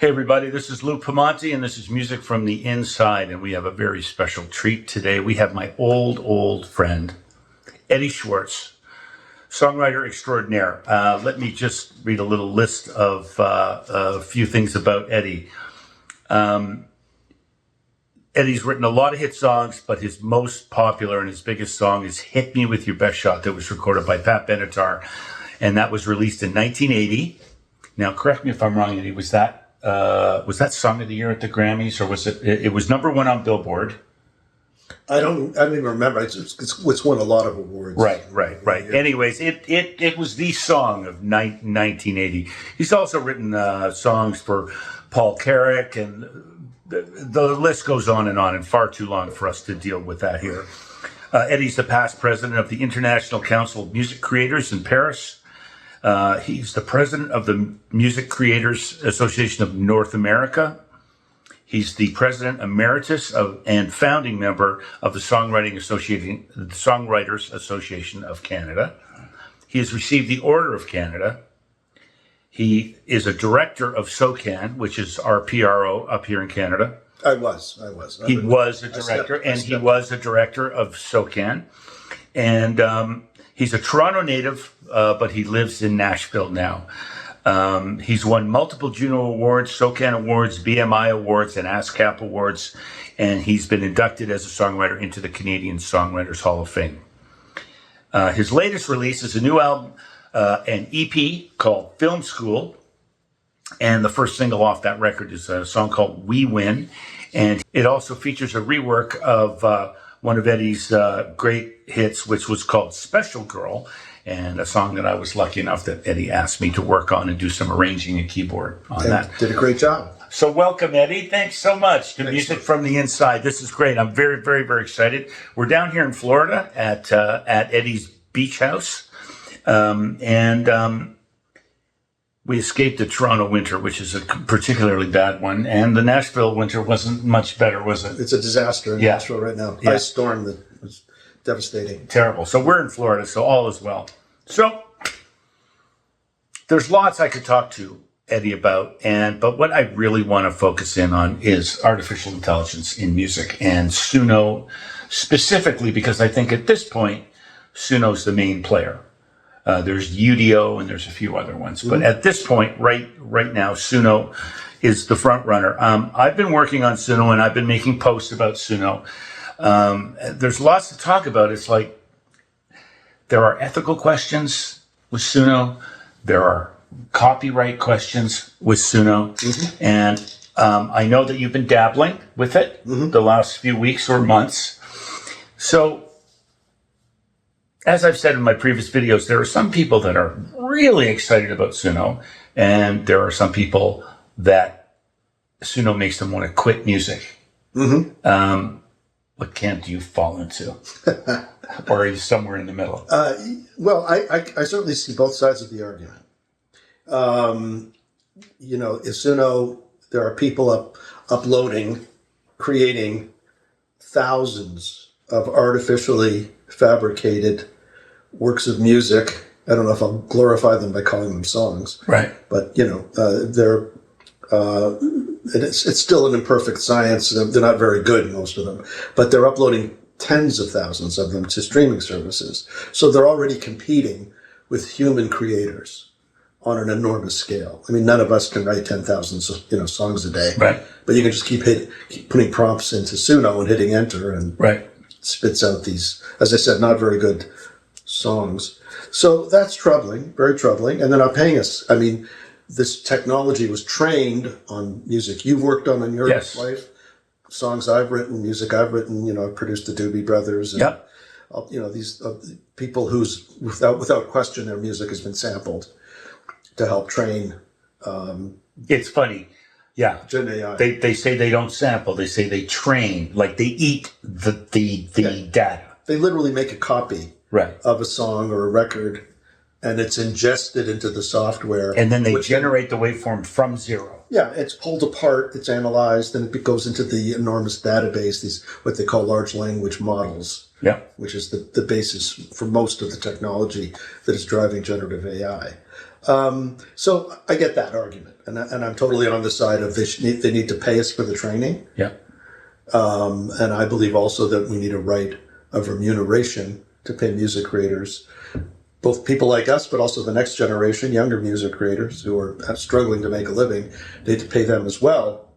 Hey everybody, this is Lou Pomanti and this is Music from the Inside, and we have a very special treat today. We have my old friend, Eddie Schwartz, songwriter extraordinaire. Let me just read a little list of a few things about Eddie. Eddie's written a lot of hit songs, but his most popular and his biggest song is Hit Me With Your Best Shot, that was recorded by Pat Benatar, and that was released in 1980. Now, correct me if I'm wrong, Eddie, was that Song of the Year at the Grammys, or was it was number one on Billboard? I don't even remember. It's won a lot of awards. Right. Yeah. Anyways, it was the song of 1980. He's also written songs for Paul Carrack, and the list goes on, and far too long for us to deal with that here. Eddie's the past president of the International Council of Music Creators in Paris. He's the president of the Music Creators Association of North America. He's the president emeritus and founding member of the Songwriters Association of Canada. He has received the Order of Canada. He is a director of SOCAN, which is our PRO up here in Canada. I was. He was a director, and he was a director of SOCAN. And he's a Toronto native, but he lives in Nashville now. He's won multiple Juno Awards, SOCAN Awards, BMI Awards, and ASCAP Awards, and he's been inducted as a songwriter into the Canadian Songwriters Hall of Fame. His latest release is a new album, an EP called Film School, and the first single off that record is a song called We Win, and it also features a rework of one of Eddie's great hits, which was called Special Girl, and a song that I was lucky enough that Eddie asked me to work on and do some arranging and keyboard on that. Did a great job. So welcome, Eddie. Thanks so much to Music from the Inside. This is great. I'm very excited. We're down here in Florida at Eddie's beach house, and we escaped the Toronto winter, which is a particularly bad one, and the Nashville winter wasn't much better, was it? It's a disaster in Nashville right now. Yeah. Ice storm that was devastating. Terrible. So we're in Florida, so all is well. So there's lots I could talk to Eddie about, but what I really want to focus in on is artificial intelligence in music, and SUNO specifically, because I think at this point, SUNO's the main player. There's UDO and there's a few other ones, but at this point, right now, SUNO is the front runner. I've been working on SUNO, and I've been making posts about SUNO. There's lots to talk about. It's like there are ethical questions with SUNO, there are copyright questions with SUNO, and I know that you've been dabbling with it the last few weeks or months. So, as I've said in my previous videos, there are some people that are really excited about SUNO, and there are some people that SUNO makes them want to quit music. What camp do you fall into? Or are you somewhere in the middle? Well, I certainly see both sides of the argument. You know, in SUNO, there are people uploading, creating thousands of artificially fabricated works of music. I don't know if I'll glorify them by calling them songs. Right. But, you know, it's still an imperfect science. They're not very good, most of them. But they're uploading tens of thousands of them to streaming services. So they're already competing with human creators on an enormous scale. I mean, none of us can write 10,000 songs a day. Right. But you can just keep putting prompts into SUNO and hitting enter, and spits out these, as I said, not very good songs. So that's troubling, very troubling. And they're not paying us. I mean, this technology was trained on music you've worked on in your life, songs I've written, music I've written. You know, I've produced the Doobie Brothers. And, you know, these people whose, without question, their music has been sampled to help train. It's funny. Yeah. Gen AI. They say they don't sample. They say they train, like they eat the data. They literally make a copy of a song or a record, and it's ingested into the software. And then they generate the waveform from zero. Yeah, it's pulled apart, it's analyzed, and it goes into the enormous database, these what they call large language models, which is the basis for most of the technology that is driving generative AI. So I get that argument, and I'm totally on the side of they need to pay us for the training. Yeah. And I believe also that we need a right of remuneration to pay music creators, both people like us, but also the next generation, younger music creators who are struggling to make a living, need to pay them as well.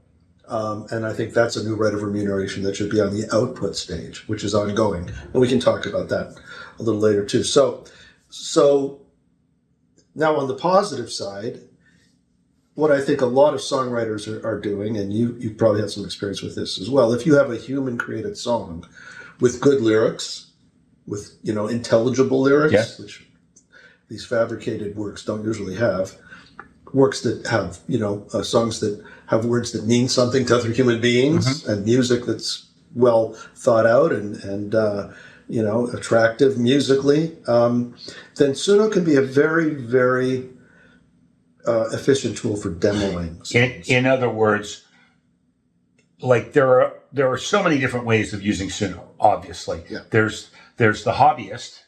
And I think that's a new right of remuneration that should be on the output stage, which is ongoing. And we can talk about that a little later too. So now on the positive side, what I think a lot of songwriters are doing, and you probably had some experience with this as well, if you have a human created song with good lyrics, with, intelligible lyrics, yes, which these fabricated works don't usually have, works that have, songs that have words that mean something to other human beings, and music that's well thought out and attractive musically, then SUNO can be a very, very efficient tool for demoing. In other words, like there are so many different ways of using SUNO, obviously. Yeah. There's the hobbyist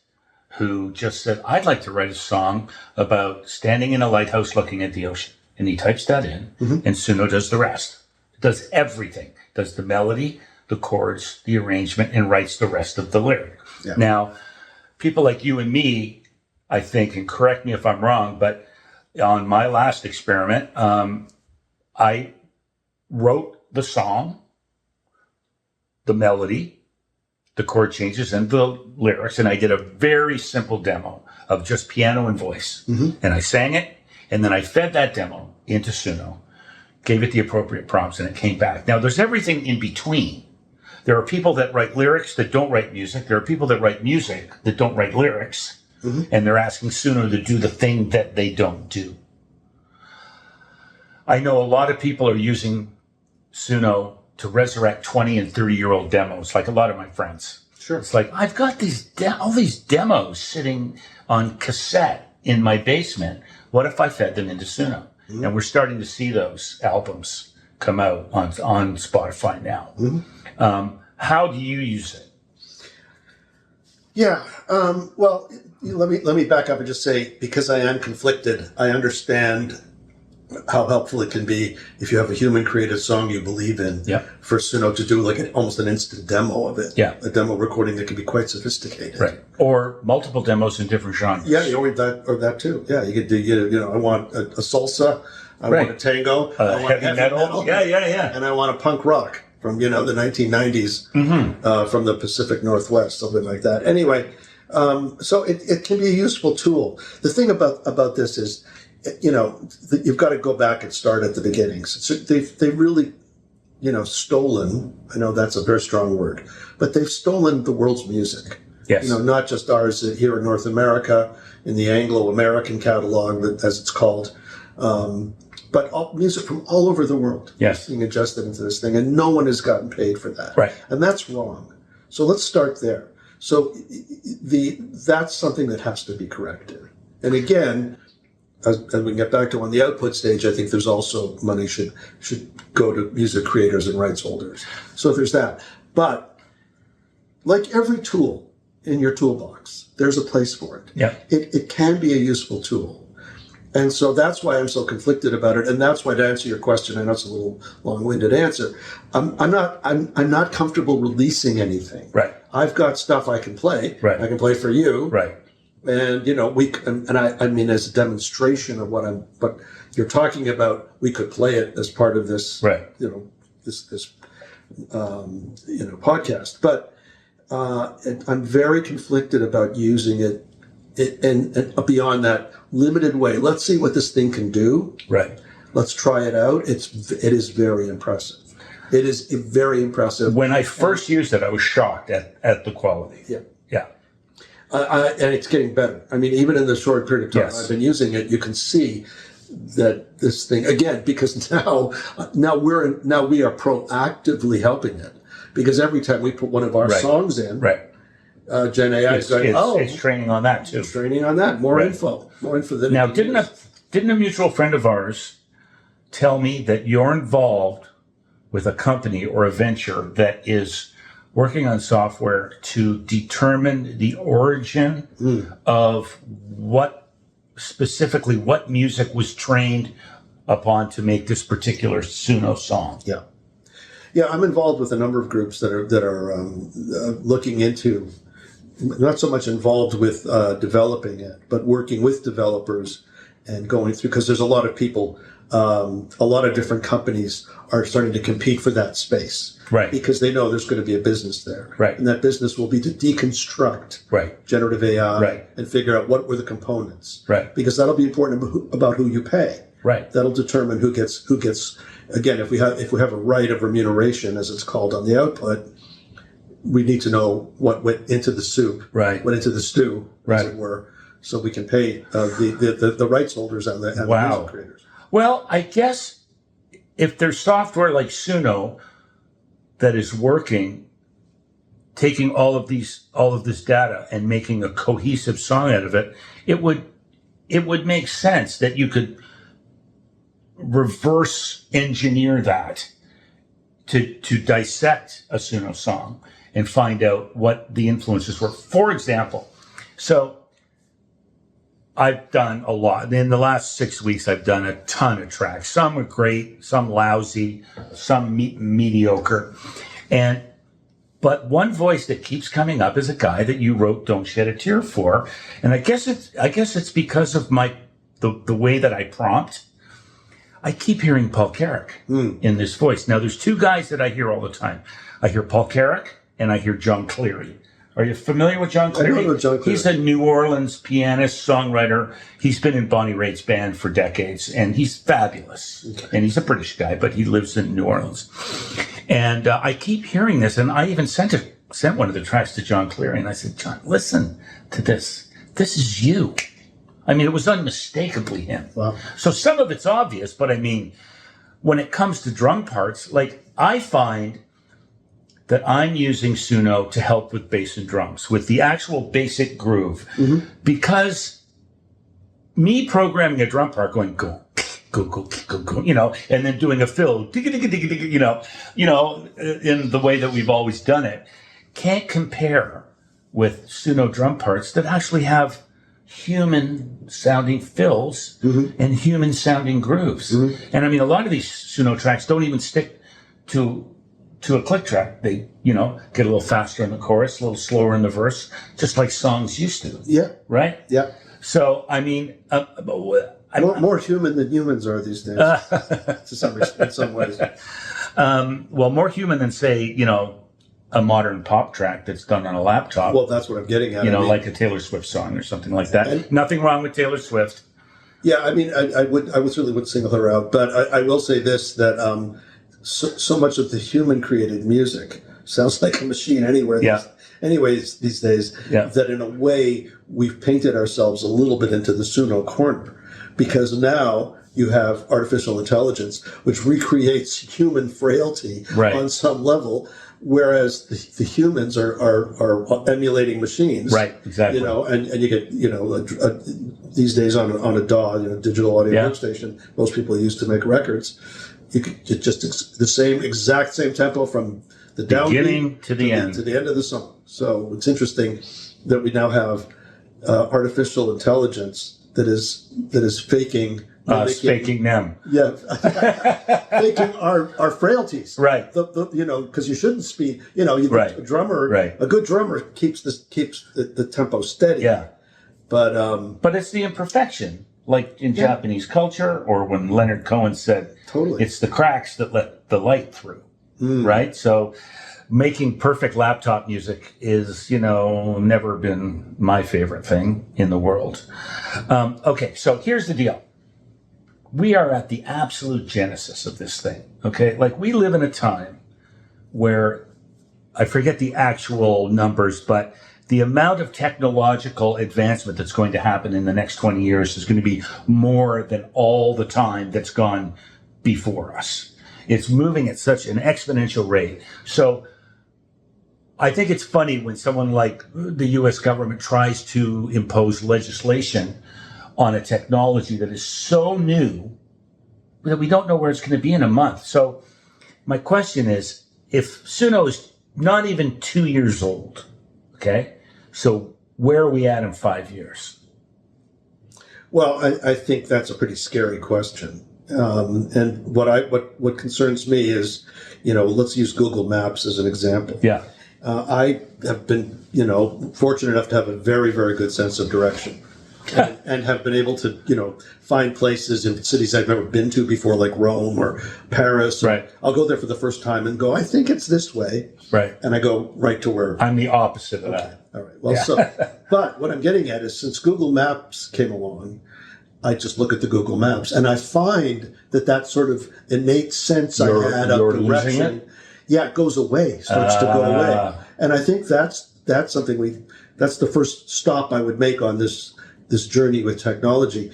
who just said, I'd like to write a song about standing in a lighthouse looking at the ocean. And he types that in, and SUNO does the rest. It does everything. It does the melody, the chords, the arrangement, and writes the rest of the lyric. Yeah. Now, people like you and me, I think, and correct me if I'm wrong, but on my last experiment, I wrote the song, the melody, the chord changes, and the lyrics, and I did a very simple demo of just piano and voice. And I sang it, and then I fed that demo into SUNO, gave it the appropriate prompts, and it came back. Now, there's everything in between. There are people that write lyrics that don't write music. There are people that write music that don't write lyrics. And they're asking SUNO to do the thing that they don't do. I know a lot of people are using SUNO to resurrect 20 and 30-year-old demos, like a lot of my friends. Sure. It's like, I've got all these demos sitting on cassette in my basement. What if I fed them into SUNO? And we're starting to see those albums come out on Spotify now. How do you use it? Yeah. Well, let me back up and just say, because I am conflicted, I understand how helpful it can be if you have a human created song you believe in, for SUNO to do like almost an instant demo of it. A demo recording that can be quite sophisticated. Right. Or multiple demos in different genres. Yeah, or that too. Yeah, you could do, I want a salsa, I want a tango, I want heavy metal. Yeah. And I want a punk rock from, the 1990s, from the Pacific Northwest, something like that. Anyway, so it can be a useful tool. The thing about this is, you've got to go back and start at the beginnings. So they've really, stolen, I know that's a very strong word, but they've stolen the world's music. Yes. Not just ours here in North America, in the Anglo-American catalog, as it's called, but music from all over the world. Yes. Being adjusted into this thing, and no one has gotten paid for that. Right. And that's wrong. So let's start there. So that's something that has to be corrected. And again, as we get back to on the output stage, I think there's also money should go to music creators and rights holders. So there's that. But like every tool in your toolbox, there's a place for it. Yeah. It can be a useful tool. And so that's why I'm so conflicted about it. And that's why, to answer your question, I know it's a little long-winded answer, I'm not comfortable releasing anything. Right. I've got stuff I can play. Right. I can play for you. Right. And, I mean, as a demonstration of what you're talking about, we could play it as part of this, this podcast. But I'm very conflicted about using it and beyond that limited way. Let's see what this thing can do. Right. Let's try it out. It is very impressive. It is very impressive. When I first used it, I was shocked at the quality. Yeah. Yeah. And it's getting better. I mean, even in the short period of time I've been using it, you can see that this thing, again, because now we are proactively helping it, because every time we put one of our songs in, Gen AI is going, it's training on that too. It's training on that. More info than now. Didn't a mutual friend of ours tell me that you're involved with a company or a venture that is working on software to determine the origin of what specifically what music was trained upon to make this particular Suno song. Yeah. Yeah, I'm involved with a number of groups that are looking into, not so much involved with developing it, but working with developers and going through, because there's a lot of people, a lot of different companies are starting to compete for that space. Right. Because they know there's going to be a business there. Right. And that business will be to deconstruct generative AI and figure out what were the components. Right. Because that'll be important about who you pay. Right. That'll determine who gets. Again, if we have a right of remuneration, as it's called on the output, we need to know what went into the soup, went into the stew, as it were, so we can pay the rights holders and the music creators. Well, I guess if there's software like Suno that is working, taking all of this data and making a cohesive song out of it, it would make sense that you could reverse engineer that to dissect a Suno song and find out what the influences were. For example, so I've done a lot. In the last 6 weeks, I've done a ton of tracks. Some are great, some lousy, some mediocre. But one voice that keeps coming up is a guy that you wrote "Don't Shed a Tear" for, and I guess it's because of the way that I prompt. I keep hearing Paul Carrack in this voice. Now, there's two guys that I hear all the time. I hear Paul Carrack and I hear John Cleary. Are you familiar with John Cleary? I know John Cleary. He's a New Orleans pianist, songwriter. He's been in Bonnie Raitt's band for decades, and he's fabulous. Okay. And he's a British guy, but he lives in New Orleans. And I keep hearing this, and I even sent one of the tracks to John Cleary, and I said, John, listen to this. This is you. I mean, it was unmistakably him. Wow. So some of it's obvious, but I mean, when it comes to drum parts, like I find that I'm using Suno to help with bass and drums, with the actual basic groove. Mm-hmm. Because me programming a drum part going, go, go, go, go, go, and then doing a fill, in the way that we've always done it, can't compare with Suno drum parts that actually have human sounding fills and human sounding grooves. And I mean, a lot of these Suno tracks don't even stick to a click track. They, get a little faster in the chorus, a little slower in the verse, just like songs used to. Yeah. Right? Yeah. So, I mean, more human than humans are these days, to some extent, in some ways. Well, more human than, say, a modern pop track that's done on a laptop. Well, that's what I'm getting at. Like a Taylor Swift song or something like that. And nothing wrong with Taylor Swift. Yeah, I mean, I certainly wouldn't single her out, but I will say this, that so much of the human created music sounds like a machine anyways these days, that in a way we've painted ourselves a little bit into the Suno corner, because now you have artificial intelligence which recreates human frailty on some level, whereas the humans are emulating machines. Right, exactly. And you get, these days on a DAW, digital audio workstation, most people use to make records. You could get just the exact same tempo from the beginning to the end. To the end of the song. So it's interesting that we now have artificial intelligence that is faking us, faking them. Yeah, faking our frailties. Right. Because you shouldn't speed. A drummer, a good drummer keeps the tempo steady. Yeah. But it's the imperfection, like in Japanese culture, or when Leonard Cohen said, "Totally, it's the cracks that let the light through." Right. So, making perfect laptop music is, never been my favorite thing in the world. Okay, so here's the deal. We are at the absolute genesis of this thing, okay? Like, we live in a time where, I forget the actual numbers, but the amount of technological advancement that's going to happen in the next 20 years is going to be more than all the time that's gone before us. It's moving at such an exponential rate. So I think it's funny when someone like the U.S. government tries to impose legislation on a technology that is so new that we don't know where it's going to be in a month. So my question is, if Suno is not even 2 years old, okay, so where are we at in 5 years? Well, I think that's a pretty scary question. And what concerns me is, let's use Google Maps as an example. Yeah. I have been, fortunate enough to have a very, very good sense of direction. And have been able to, find places in cities I've never been to before, like Rome or Paris. Right. I'll go there for the first time and go, I think it's this way. Right. And I go right to where. I'm the opposite of that. All right. Well, but what I'm getting at is since Google Maps came along, I just look at the Google Maps and I find that sort of innate sense I had of direction. It goes away, starts to go away. And I think that's something that's the first stop I would make on this journey with technology.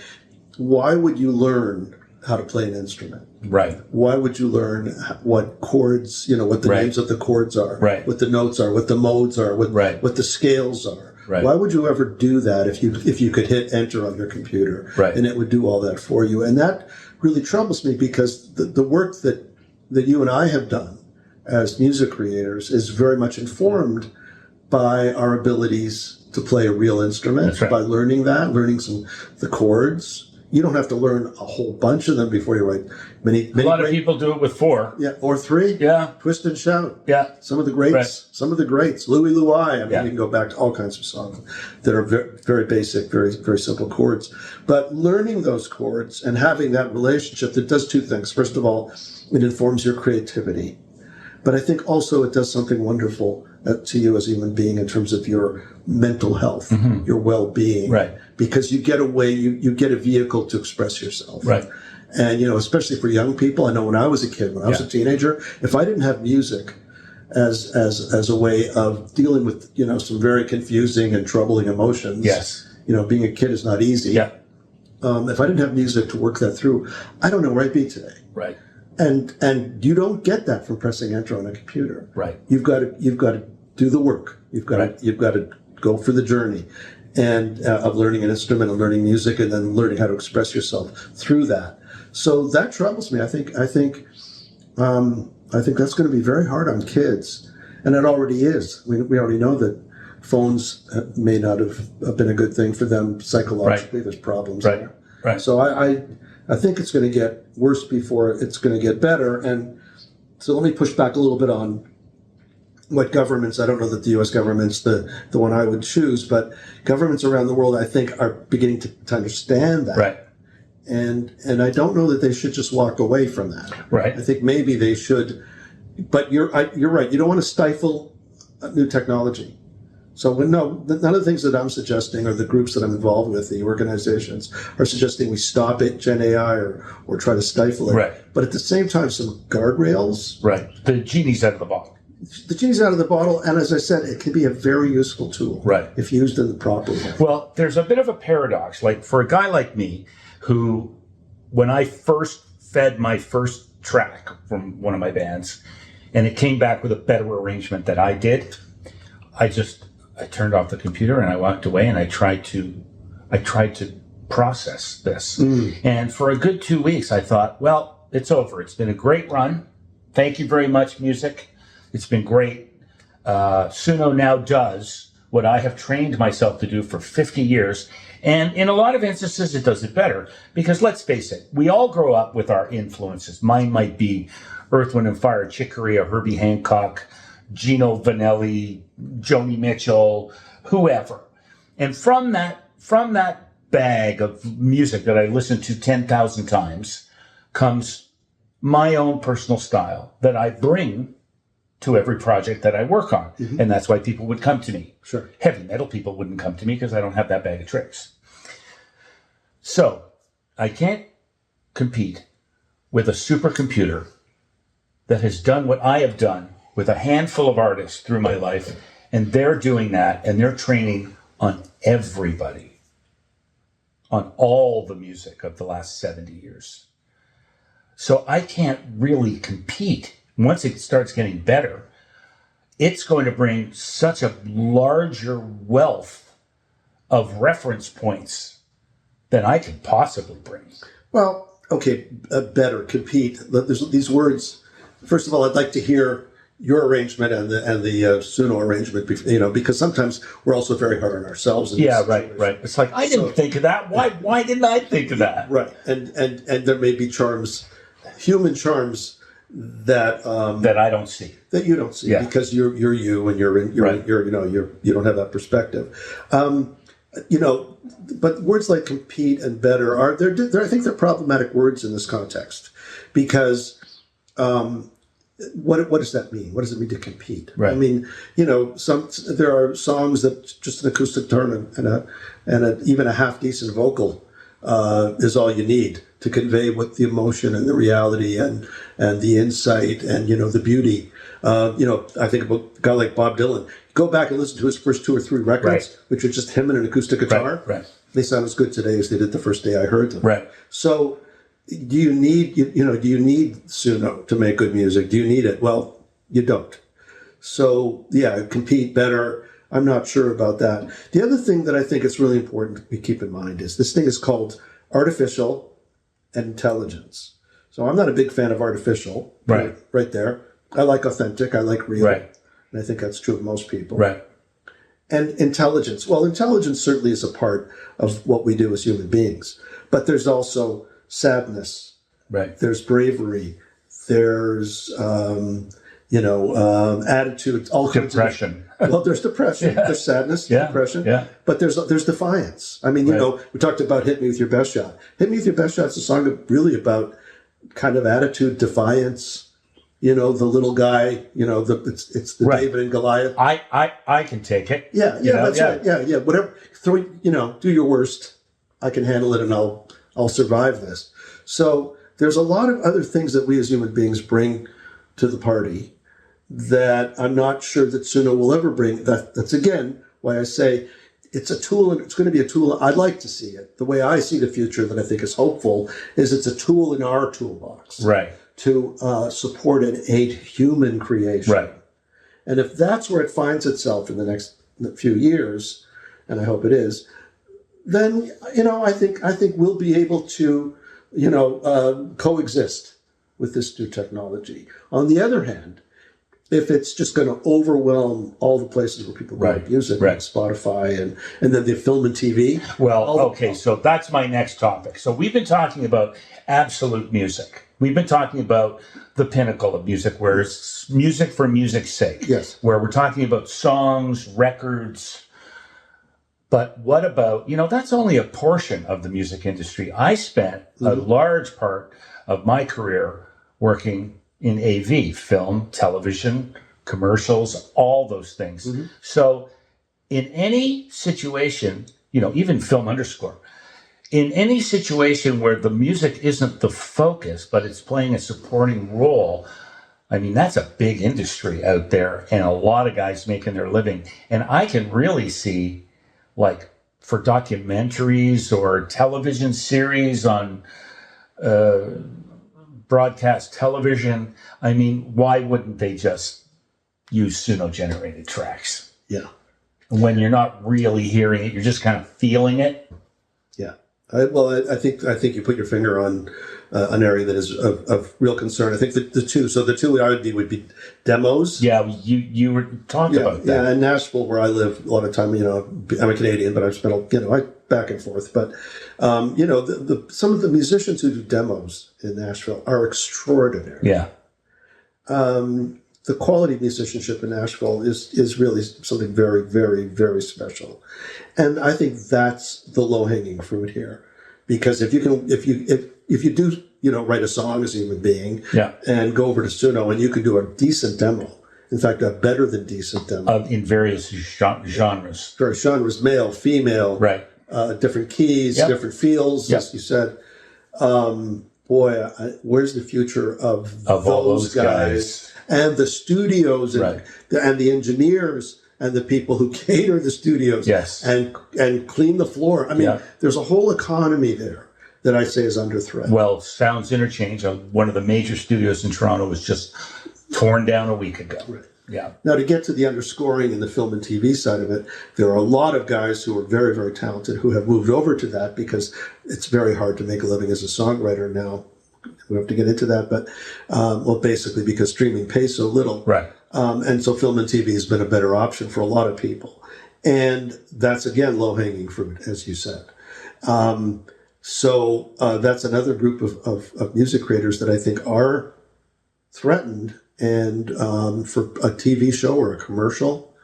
Why would you learn how to play an instrument? Right. Why would you learn what chords, what the names of the chords are, what the notes are, what the modes are, what the scales are? Right. Why would you ever do that if you could hit enter on your computer and it would do all that for you? And that really troubles me because the work that you and I have done as music creators is very much informed by our abilities to play a real instrument, by learning the chords. You don't have to learn a whole bunch of them before you write many. A lot of people do it with 4. Yeah, or 3. Yeah. Twist and shout. Yeah. Some of the greats. Louie Louie. I mean, you can go back to all kinds of songs that are very, very basic, very, very simple chords. But learning those chords and having that relationship that does 2 things. First of all, it informs your creativity. But I think also it does something wonderful to you as a human being in terms of your mental health, your well-being. Right. Because you get you get a vehicle to express yourself. Right. And, especially for young people, I know when I was a kid, when I was a teenager, if I didn't have music as a way of dealing with, some very confusing and troubling emotions. Yes. Being a kid is not easy. Yeah. If I didn't have music to work that through, I don't know where I'd be today. Right. And you don't get that from pressing enter on a computer. Right. You've got to do the work. You've got to go for the journey and of learning an instrument and learning music and then learning how to express yourself through that. So that troubles me. I think that's going to be very hard on kids, and it already is. We already know that phones may not have been a good thing for them psychologically. Right. There's problems there. Right. So I think it's going to get worse before it's going to get better. And so let me push back a little bit on what governments, I don't know that the U.S. government's the one I would choose, but governments around the world, I think, are beginning to understand that. Right. And I don't know that they should just walk away from that. Right. I think maybe they should, but you're right. You don't want to stifle new technology. So none of the things that I'm suggesting or the groups that I'm involved with, the organizations, are suggesting we stop it, Gen AI, or try to stifle it. Right. But at the same time, some guardrails. Right. The genie's out of the bottle. The genie's out of the bottle, and as I said, it can be a very useful tool. Right. If used in the proper way. Well, there's a bit of a paradox. Like for a guy like me, who, when I first fed my first track from one of my bands, and it came back with a better arrangement that I did, I turned off the computer and I walked away and I tried to process this. And for a good 2 weeks, I thought, well, it's over. It's been a great run. Thank you very much, music. It's been great. SUNO now does what I have trained myself to do for 50 years. And in a lot of instances, it does it better. Because let's face it, we all grow up with our influences. Mine might be Earth, Wind & Fire, Chick Corea, Herbie Hancock, Gino Vanelli, Joni Mitchell, whoever. And from that bag of music that I listened to 10,000 times comes my own personal style that I bring to every project that I work on. Mm-hmm. And that's why people would come to me. Sure. Heavy metal people wouldn't come to me because I don't have that bag of tricks. So I can't compete with a supercomputer that has done what I have done with a handful of artists through my life, and they're doing that, and they're training on everybody, on all the music of the last 70 years. So I can't really compete. Once it starts getting better, it's going to bring such a larger wealth of reference points than I could possibly bring. Well, okay, better, compete. There's these words. First of all, I'd like to hear your arrangement and the SUNO arrangement, because sometimes we're also very hard on ourselves. Yeah, right. It's like, I didn't think of that. Why didn't I think of that? Right, and there may be charms, human charms that that I don't see, that you don't see, because you're you, and you don't have that perspective. But words like compete and better are I think they're problematic words in this context, because what does that mean? What does it mean to compete? Right. I mean, there are songs that just an acoustic guitar and even a half decent vocal is all you need to convey what the emotion and the reality and the insight and the beauty. I think about a guy like Bob Dylan. Go back and listen to his first 2 or 3 records, which are just him and an acoustic guitar. Right. They sound as good today as they did the first day I heard them. Right. So, do you need SUNO to make good music? Do you need it? Well, you don't. So, compete better. I'm not sure about that. The other thing that I think it's really important to keep in mind is this thing is called artificial intelligence. So I'm not a big fan of artificial. Right there. I like authentic. I like real. Right. And I think that's true of most people. Right. And intelligence. Well, intelligence certainly is a part of what we do as human beings. But there's also sadness. Right. There's bravery. There's, attitude. All depression. Well, there's depression. There's sadness. Depression. Yeah. But there's defiance. I mean, we talked about "Hit Me with Your Best Shot." "Hit Me with Your Best Shot" is a song really about kind of attitude, defiance. The little guy. It's the David and Goliath. I can take it. Yeah. That's right. Yeah. Whatever. Do your worst. I can handle it, and I'll survive this. So there's a lot of other things that we as human beings bring to the party that I'm not sure that SUNO will ever bring. That's again why I say it's a tool, and it's going to be a tool. I'd like to see it. The way I see the future that I think is hopeful is it's a tool in our toolbox. Right. To support and aid human creation. Right. And if that's where it finds itself in the next few years, and I hope it is, then I think we'll be able to coexist with this new technology. On the other hand, if it's just going to overwhelm all the places where people make music, like Spotify and then the film and TV. Well, okay, so that's my next topic. So we've been talking about absolute music. We've been talking about the pinnacle of music, where it's music for music's sake. Yes. Where we're talking about songs, records. But what about, that's only a portion of the music industry. I spent a large part of my career working in AV, film, television, commercials, all those things. Mm-hmm. So in any situation, even film underscore, in any situation where the music isn't the focus, but it's playing a supporting role, I mean, that's a big industry out there and a lot of guys making their living. And I can really see, like, for documentaries or television series on broadcast television, I mean, why wouldn't they just use SUNO-generated tracks? Yeah. When you're not really hearing it, you're just kind of feeling it. Yeah. I think you put your finger on an area that is of real concern. I think that the two would be demos. Yeah, you were talking about that. Yeah, in Nashville, where I live, a lot of time, I'm a Canadian, but I've spent, back and forth. But, some of the musicians who do demos in Nashville are extraordinary. Yeah. The quality of musicianship in Nashville is really something very, very, very special. And I think that's the low-hanging fruit here. Because if you do, write a song as a human being and go over to SUNO and you can do a decent demo, in fact, a better than decent demo. In various genres. Various genres, male, female, different keys, different feels, as you said. Where's the future of those guys? And the studios and the engineers and the people who cater the studios and clean the floor. I mean, there's a whole economy there that I say is under threat. Well, Sounds Interchange, one of the major studios in Toronto, was just torn down a week ago. Right. Yeah. Now, to get to the underscoring and the film and TV side of it, there are a lot of guys who are very, very talented who have moved over to that because it's very hard to make a living as a songwriter now. We have to get into that, but well, basically because streaming pays so little, Right. And so film and TV has been a better option for a lot of people, and that's again low hanging fruit, as you said. So that's another group of music creators that I think are threatened, and for a TV show or a commercial.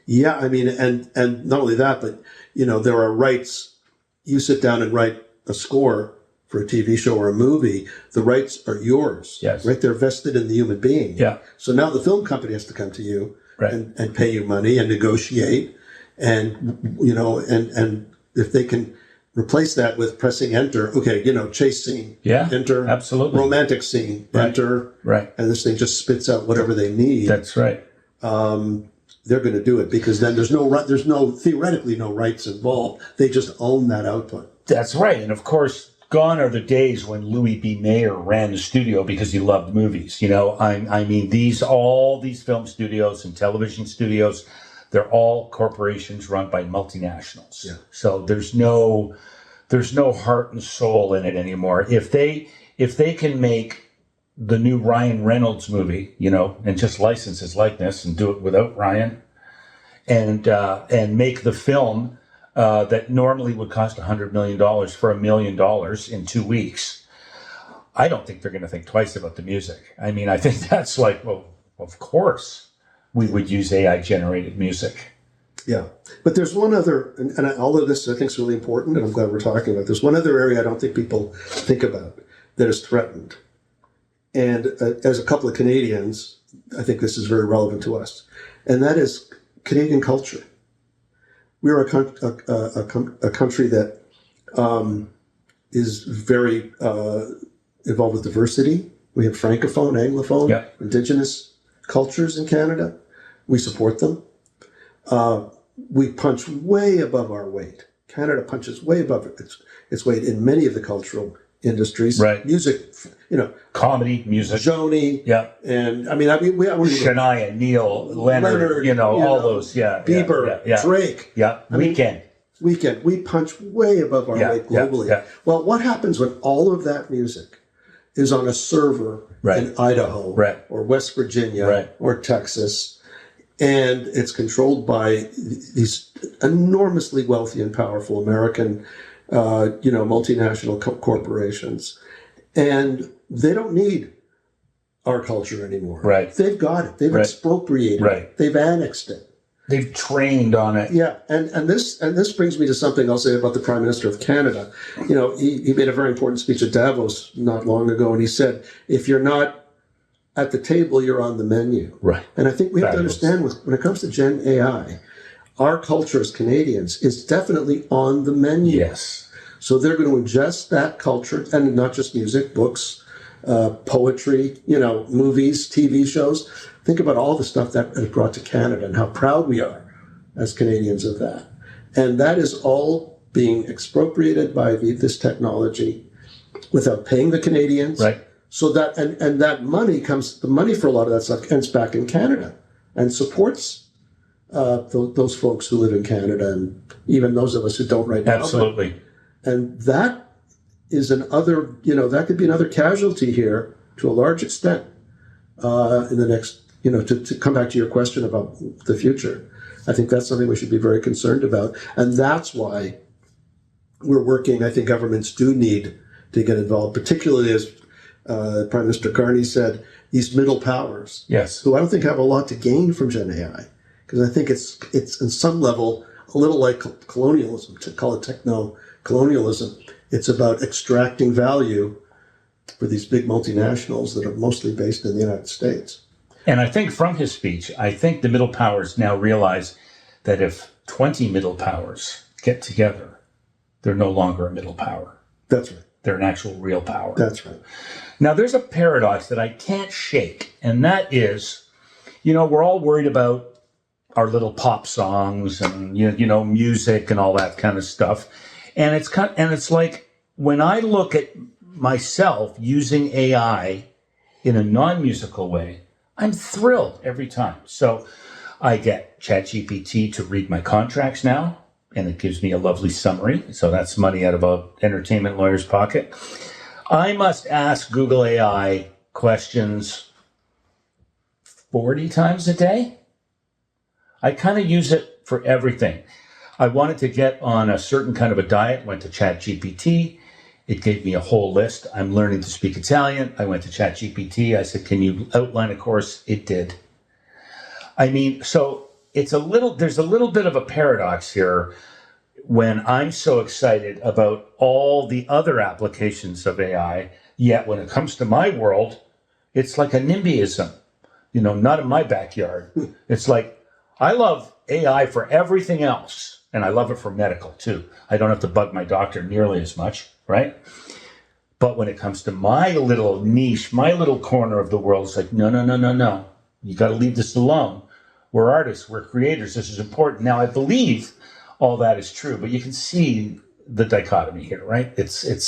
Yeah, I mean, and not only that, but there are rights. You sit down and write a score for a TV show or a movie, the rights are yours. Yes. Right? They're vested in the human being. Yeah. So now the film company has to come to you, Right. and pay you money and negotiate, and and if they can replace that with pressing enter, okay, chase scene, Yeah, enter, absolutely. romantic scene, Right. enter, Right. and this thing just spits out whatever they need. That's right. They're going to do it because then there's no theoretically no rights involved. They just own that output. That's right. And of course, gone are the days when Louis B. Mayer ran the studio because he loved movies. I mean, all these film studios and television studios, they're all corporations run by multinationals. Yeah. So there's no heart and soul in it anymore. If they can make the new Ryan Reynolds movie, and just license his likeness and do it without Ryan, and make the film that normally would cost $100 million for $1 million in 2 weeks, I don't think they're going to think twice about the music. I mean, I think that's like, well, of course we would use AI generated music. Yeah. But there's one other, and all of this I think is really important, and I'm glad we're talking about. There's one other area I don't think people think about that is threatened. And as a couple of Canadians, I think this is very relevant to us. And that is Canadian culture. We're a country that is very involved with diversity. We have Francophone, Anglophone, Yeah. Indigenous cultures in Canada. We support them. We punch way above our weight. Canada punches way above its weight in many of the cultural industries. Right. Music, Comedy, music. Joni. Yeah. And I wouldn't even Shania, Neil, Leonard, all those. Yeah. Bieber, yeah. Drake. Yeah. Weekend. We punch way above our weight globally. Yeah. Well, what happens when all of that music is on a server Right. in Idaho Right. or West Virginia Right. or Texas, and it's controlled by these enormously wealthy and powerful American, multinational corporations, and they don't need our culture anymore. Right. They've got it. They've Right. expropriated Right. it. They've annexed it. They've trained on it. Yeah, and this brings me to something I'll say about the Prime Minister of Canada. He made a very important speech at Davos not long ago, and he said, if you're not at the table, you're on the menu. Right. And I think we have to Fabulous. understand when it comes to Gen AI, our culture as Canadians is definitely on the menu. Yes. So they're going to ingest that culture, and not just music, books, poetry, movies, TV shows. Think about all the stuff that is brought to Canada and how proud we are as Canadians of that. And that is all being expropriated by this technology without paying the Canadians. Right. So that, and that money the money for a lot of that stuff ends back in Canada and supports those folks who live in Canada, and even those of us who don't right now. Absolutely. And that is that could be another casualty here to a large extent in the next, to come back to your question about the future. I think that's something we should be very concerned about. And that's why we're working, I think governments do need to get involved, particularly as Prime Minister Carney said, these middle powers. Yes. Who I don't think have a lot to gain from Gen AI. Because I think it's in some level a little like colonialism, to call it techno-colonialism. It's about extracting value for these big multinationals that are mostly based in the United States. And I think from his speech, I think the middle powers now realize that if 20 middle powers get together, they're no longer a middle power. That's right. They're an actual real power. That's right. Now, there's a paradox that I can't shake, and that is, we're all worried about our little pop songs and, music and all that kind of stuff. And it's like, when I look at myself using AI in a non-musical way, I'm thrilled every time. So I get ChatGPT to read my contracts now, and it gives me a lovely summary. So that's money out of an entertainment lawyer's pocket. I must ask Google AI questions 40 times a day. I kind of use it for everything. I wanted to get on a certain kind of a diet, went to ChatGPT. It gave me a whole list. I'm learning to speak Italian. I went to ChatGPT. I said, can you outline a course? It did. I mean, so there's a little bit of a paradox here when I'm so excited about all the other applications of AI, yet when it comes to my world, it's like a NIMBYism, not in my backyard. It's like, I love AI for everything else, and I love it for medical too. I don't have to bug my doctor nearly as much, right? But when it comes to my little niche, my little corner of the world, it's like, no. You got to leave this alone. We're artists, we're creators, this is important. Now, I believe all that is true, but you can see the dichotomy here, right? It's a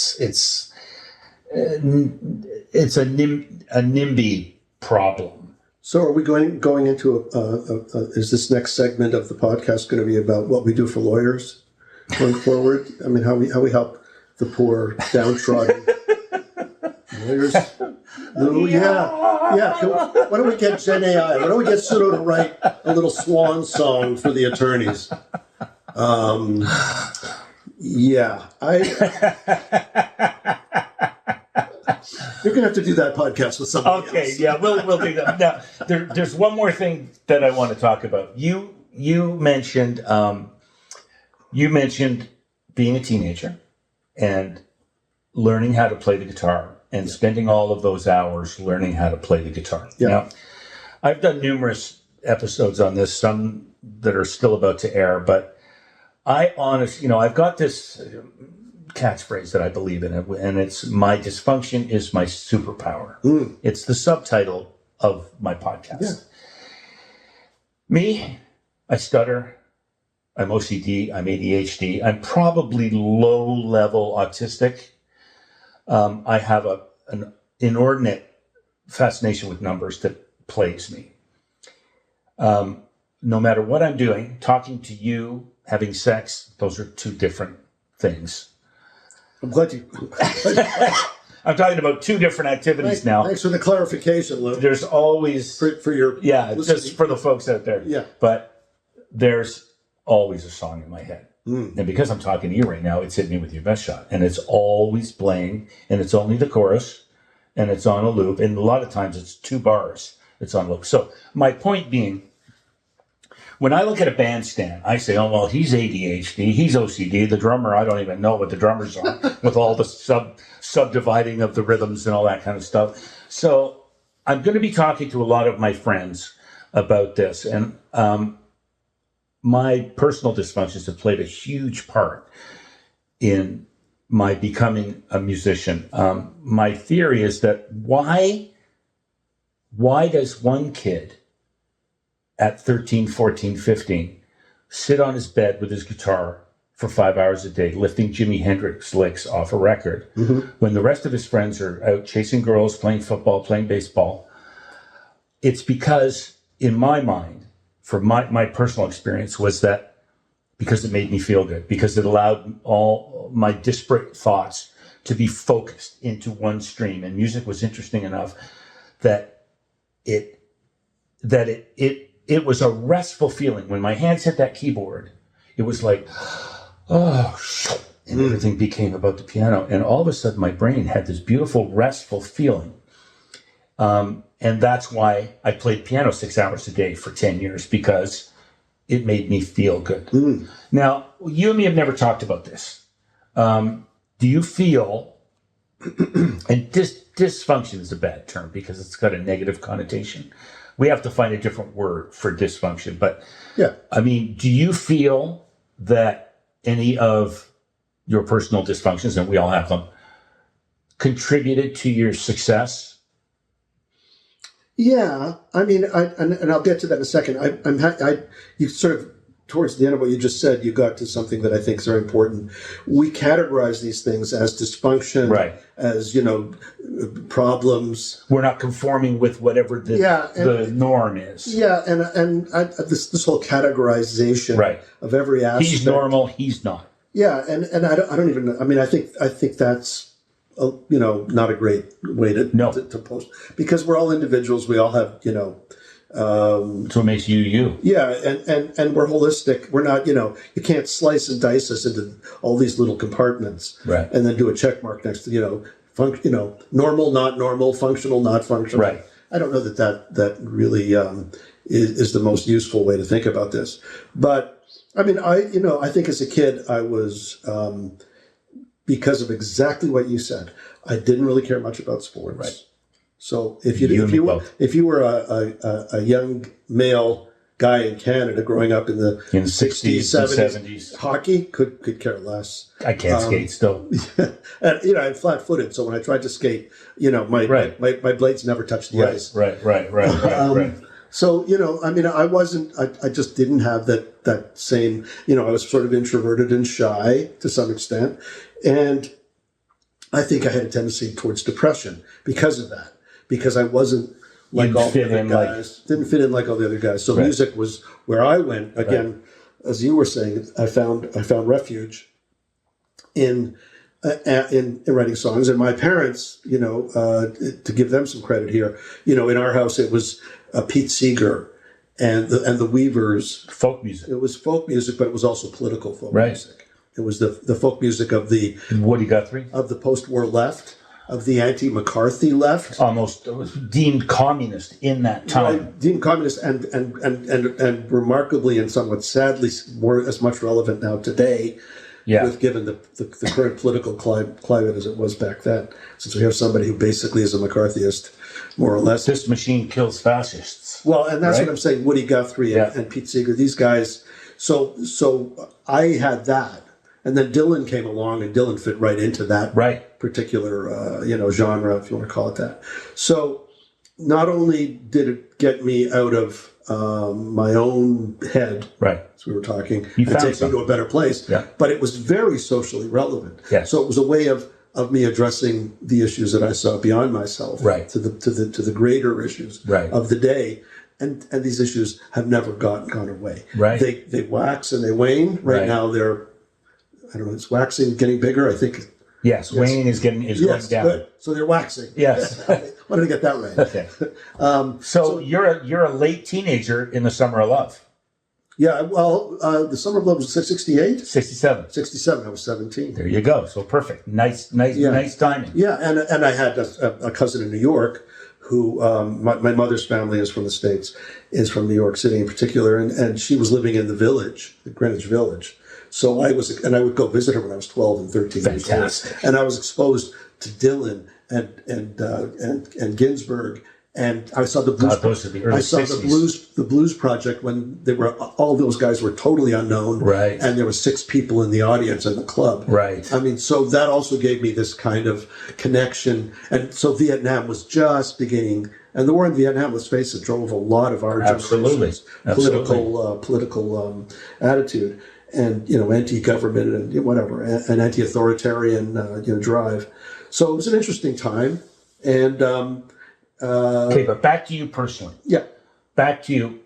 NIMBY problem. So are we going into is this next segment of the podcast going to be about what we do for lawyers going forward? I mean, how we help the poor downtrodden lawyers? Yeah. Why don't we get Gen AI? Why don't we get SUNO to write a little swan song for the attorneys? You're gonna have to do that podcast with somebody else. Okay, yeah, we'll do that. Now, there's one more thing that I want to talk about. You mentioned being a teenager and learning how to play the guitar and spending all of those hours learning how to play the guitar. Yeah. Now, I've done numerous episodes on this, some that are still about to air, but I've got this catchphrase that I believe in, and it's my dysfunction is my superpower. It's the subtitle of my podcast. Yeah. Me, I stutter. I'm OCD. I'm ADHD. I'm probably low-level autistic. I have an inordinate fascination with numbers that plagues me. No matter what I'm doing, talking to you, having sex, those are two different things. I'm glad you. I'm talking about two different activities now. Thanks for the clarification, Lou. There's always for your just for the folks out there. Yeah. But there's always a song in my head. And because I'm talking to you right now, it's Hit Me With Your Best Shot. And it's always playing, and it's only the chorus, and it's on a loop. And a lot of times it's 2 bars. It's on loop. So my point being, when I look at a bandstand, I say, oh, well, he's ADHD, he's OCD. The drummer, I don't even know what the drummer's on with all the subdividing of the rhythms and all that kind of stuff. So I'm going to be talking to a lot of my friends about this. And my personal dysfunctions have played a huge part in my becoming a musician. My theory is that why does one kid at 13, 14, 15 sit on his bed with his guitar for 5 hours a day, lifting Jimi Hendrix licks off a record, when the rest of his friends are out chasing girls, playing football, playing baseball? It's because, in my mind, for my personal experience, was that because it made me feel good, because it allowed all my disparate thoughts to be focused into one stream. And music was interesting enough that it was a restful feeling. When my hands hit that keyboard, it was like, oh, and everything became about the piano. And all of a sudden, my brain had this beautiful, restful feeling. And that's why I played piano 6 hours a day for 10 years, because it made me feel good. Now, you and me have never talked about this. Do you feel, and dysfunction is a bad term because it's got a negative connotation. We have to find a different word for dysfunction. But, yeah, I mean, do you feel that any of your personal dysfunctions, and we all have them, contributed to your success? Yeah, I mean, and I'll get to that in a second. You sort of, towards the end of what you just said, you got to something that I think is very important. We categorize these things as dysfunction, right, as, problems. We're not conforming with whatever the norm is. Yeah, and this whole categorization of every aspect. He's normal, he's not. Yeah, and I don't even. I mean, I think that's not a great way to post, because we're all individuals. We all have, so it makes you you. Yeah, and we're holistic. We're not, you can't slice and dice us into all these little compartments, right? And then do a check mark next to, normal, not normal, functional, not functional. Right. I don't know that really is the most useful way to think about this. But I mean, I think as a kid, I was, because of exactly what you said, I didn't really care much about sports. Right. So if you were a young male guy in Canada growing up in the 60s, 70s, hockey could care less. I can't skate still. And I'm flat-footed, so when I tried to skate, my blades never touched the ice. Right. So, I just didn't have that same, I was sort of introverted and shy to some extent. And I think I had a tendency towards depression because of that, because I wasn't like all the other guys, didn't fit in like all the other guys. So music was where I went. Again, as you were saying, I found refuge in writing songs. And my parents, to give them some credit here, in our house it was Pete Seeger and the Weavers. Folk music. It was folk music, but it was also political folk music. It was the folk music of the Woody Guthrie, of the post-war left, of the anti-McCarthy left, almost deemed communist in that time. Right, deemed communist, and remarkably and somewhat sadly, as much relevant now today. Yeah. With given the current political climate as it was back then, since we have somebody who basically is a McCarthyist, more or less. This machine kills fascists. Well, and that's what I'm saying. Woody Guthrie and Pete Seeger, these guys. So I had that. And then Dylan came along, and Dylan fit right into that particular, genre, if you want to call it that. So not only did it get me out of my own head, as we were talking, and take me to a better place, but it was very socially relevant. So it was a way of me addressing the issues that I saw beyond myself, to the greater issues of the day. And these issues have never gone away. They wax and they wane. Right now they're, I don't know, it's waxing, getting bigger, I think. Yes, waning is going down. Good. So they're waxing. Yes. Why did I get that right? Okay. So you're a late teenager in the Summer of Love. Yeah, well, the Summer of Love was 68? 67. 67, I was 17. There you go. So perfect. Nice timing. Yeah, and I had a cousin in New York who, my mother's family is from the States, is from New York City in particular, and she was living in the Village, the Greenwich Village. So I would go visit her when I was 12 and 13 years old. And I was exposed to Dylan and Ginsberg, and I saw the Blues Project when all those guys were totally unknown, and there were 6 people in the audience in the club. I mean, so that also gave me this kind of connection, and so Vietnam was just beginning. And the war in Vietnam, let's face it, drove a lot of our generation's political attitude. And anti-government and whatever, an anti-authoritarian drive. So it was an interesting time. And okay, but back to you personally. Yeah, back to you.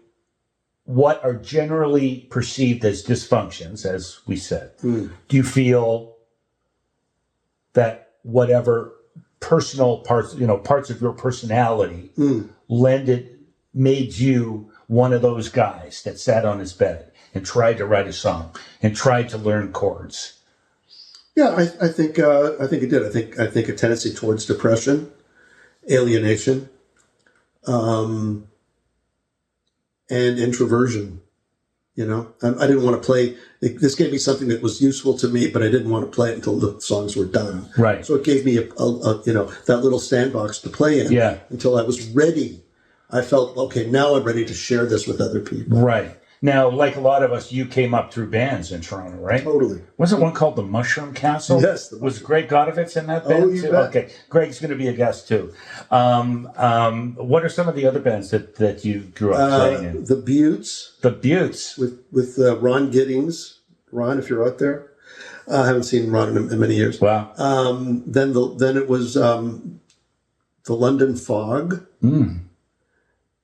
What are generally perceived as dysfunctions, as we said? Do you feel that whatever personal parts, parts of your personality, made you one of those guys that sat on his bed and tried to write a song and tried to learn chords? Yeah, I think it did. I think a tendency towards depression, alienation, and introversion. I didn't want to play. This gave me something that was useful to me, but I didn't want to play it until the songs were done. So it gave me a that little sandbox to play in until I was ready. I felt, okay, now I'm ready to share this with other people. Now, like a lot of us, you came up through bands in Toronto, right? Totally. Wasn't one called the Mushroom Castle? Yes. Was Greg Godovitz in that band you too? bet. Okay, Greg's going to be a guest too. What are some of the other bands that you grew up playing in? The Buttes. The Buttes. With Ron Giddings. Ron, if you're out there. I haven't seen Ron in many years. Wow. Then it was the London Fog.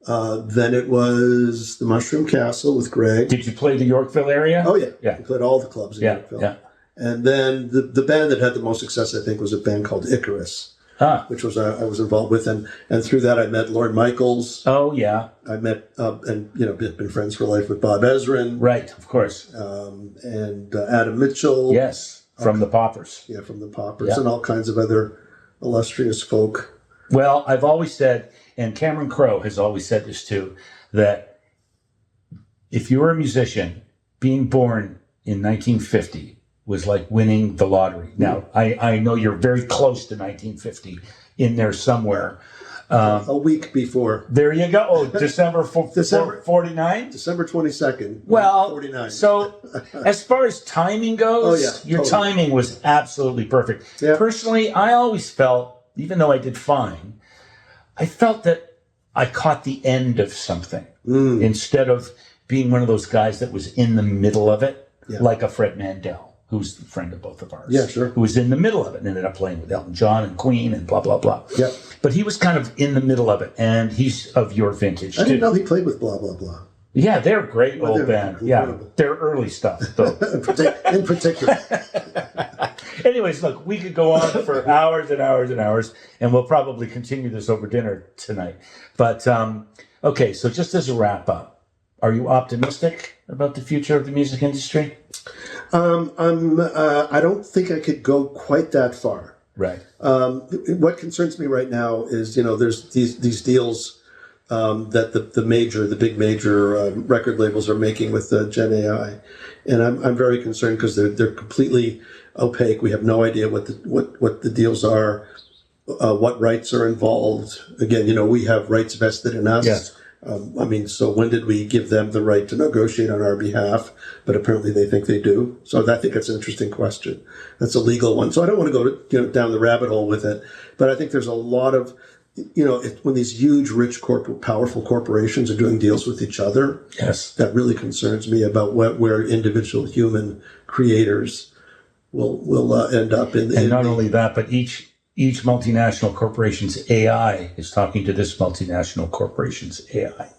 Then it was the Mushroom Castle with Greg. Did you play the Yorkville area? Oh, yeah. We played all the clubs in Yorkville. And then the band that had the most success, I think, was a band called Icarus, which was I was involved with, and through that I met Lord Michaels. Oh yeah, I met and been friends for life with Bob Ezrin, right, of course, and Adam Mitchell. Yes, from the Poppers. Yeah, from the Poppers, and all kinds of other illustrious folk. Well, I've always said, and Cameron Crowe has always said this too, that if you were a musician, being born in 1950 was like winning the lottery. Now, I know you're very close to 1950 in there somewhere. A week before. There you go. Oh, December 49? December 22nd. Well, 49. So as far as timing goes, your timing was absolutely perfect. Yeah. Personally, I always felt, even though I did fine, I felt that I caught the end of something instead of being one of those guys that was in the middle of it, like a Fred Mandel, who's a friend of both of ours. Yeah, sure. Who was in the middle of it and ended up playing with Elton John and Queen and blah, blah, blah. Yeah. But he was kind of in the middle of it, and he's of your vintage, I didn't know he played with blah, blah, blah. Yeah, they're a great old band. Yeah, they're early stuff, though. In particular. Anyways, look, we could go on for hours and hours and hours, and we'll probably continue this over dinner tonight. But, okay, so just as a wrap-up, are you optimistic about the future of the music industry? I don't think I could go quite that far. Right. What concerns me right now is, there's these deals that the big major record labels are making with Gen AI, and I'm very concerned because they're completely opaque. We have no idea what the deals are, what rights are involved. Again, we have rights vested in us. Yes. So when did we give them the right to negotiate on our behalf? But apparently they think they do. So I think that's an interesting question. That's a legal one. So I don't want to go down the rabbit hole with it. But I think there's a lot of, when these huge, rich, powerful corporations are doing deals with each other, yes, that really concerns me about where individual human creators will end up in. And not only that, but each multinational corporation's AI is talking to this multinational corporation's AI.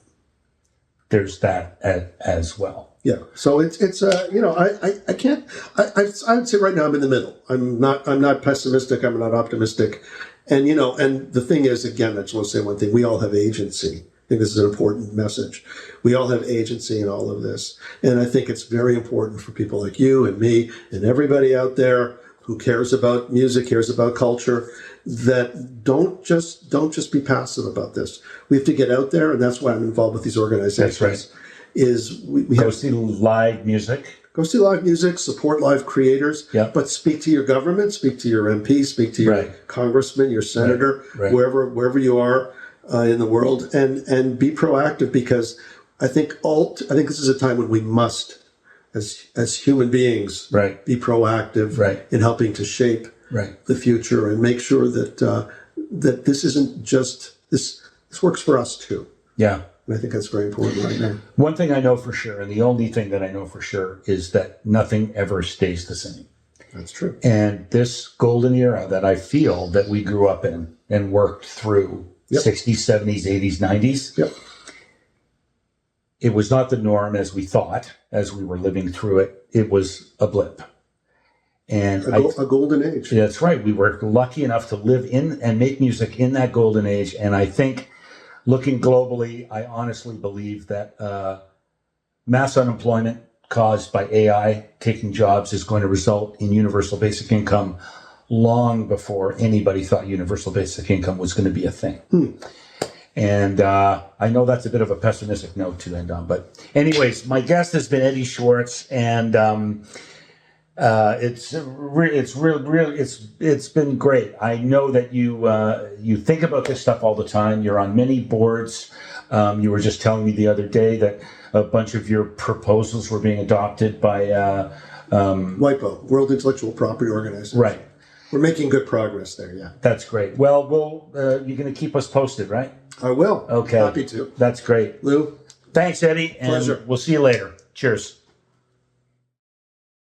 There's that as well. Yeah. So I can't. I would say right now I'm in the middle. I'm not pessimistic. I'm not optimistic. And and the thing is, again, I just want to say one thing: we all have agency. I think this is an important message. We all have agency in all of this, and I think it's very important for people like you and me and everybody out there who cares about music, cares about culture, that don't just be passive about this. We have to get out there, and that's why I'm involved with these organizations. That's right. We have to see live music. Go see live music, support live creators, but speak to your government, speak to your MP, speak to your congressman, your senator, wherever you are in the world, and be proactive, because I think this is a time when we must, as human beings, be proactive in helping to shape the future and make sure that that this isn't just this works for us too. Yeah. And I think that's very important right now. One thing I know for sure, and the only thing that I know for sure, is that nothing ever stays the same. That's true. And this golden era that I feel that we grew up in and worked through 60s, 70s, 80s, 90s, it was not the norm as we thought, as we were living through it. It was a blip. And a golden age. That's right. We were lucky enough to live in and make music in that golden age. And I think, looking globally, I honestly believe that mass unemployment caused by AI taking jobs is going to result in universal basic income long before anybody thought universal basic income was going to be a thing. And I know that's a bit of a pessimistic note to end on. But anyways, my guest has been Eddie Schwartz, and it's been great. I know that you think about this stuff all the time. You're on many boards. You were just telling me the other day that a bunch of your proposals were being adopted by WIPO, World Intellectual Property Organization. Right. We're making good progress there. Yeah. That's great. Well, you're going to keep us posted, right? I will. Okay. Happy to. That's great. Lou. Thanks, Eddie. And Pleasure. We'll see you later. Cheers.